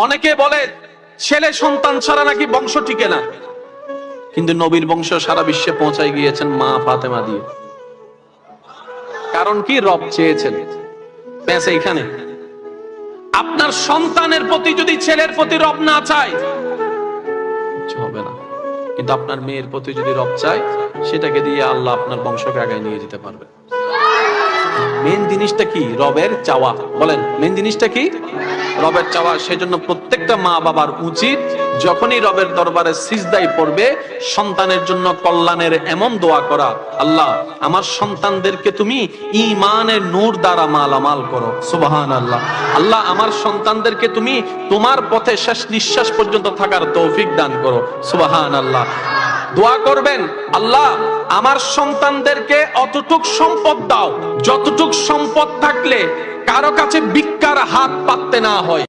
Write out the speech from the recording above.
অনেকে বলে ছেলে সন্তান ছাড়া নাকি বংশ টিকে না, কিন্তু নবীর বংশ সারা বিশ্বে পৌঁছায় গিয়েছেন মা ফাতেমা দিয়ে। কারণ কি? রব চেয়েছেন। ব্যাস এইখানে। আপনার সন্তানের প্রতি যদি ছেলের প্রতি রব না চায় কিছু হবে না, কিন্তু আপনার মেয়ের প্রতি যদি রব চায় সেটাকে দিয়ে আল্লাহ আপনার বংশকে আগায় নিয়ে যেতে পারবে। মেন জিনিসটা কি? রবের চাওয়া। বলেন মেন জিনিসটা কি? রবের চাওয়া। সেজন্য প্রত্যেকটা মা বাবার উচিত যখনই রবের দরবারে সিজদায় পড়বে সন্তানের জন্য কল্যাণের এমন দোয়া করা, আল্লাহ আমার সন্তানদেরকে তুমি ঈমানের নূর দ্বারা মালামাল করো, সুবহানাল্লাহ। আল্লাহ আমার সন্তানদেরকে তুমি তোমার পথে শেষ নিঃশ্বাস পর্যন্ত থাকার তৌফিক দান করো, সুবহানাল্লাহ। দোয়া করবেন, আল্লাহ আমার সন্তানদেরকে অতটুক সম্পদ দাও যতটুক সম্পদ থাকলে কারো কাছে ভিক্ষার হাত পাততে না হয়।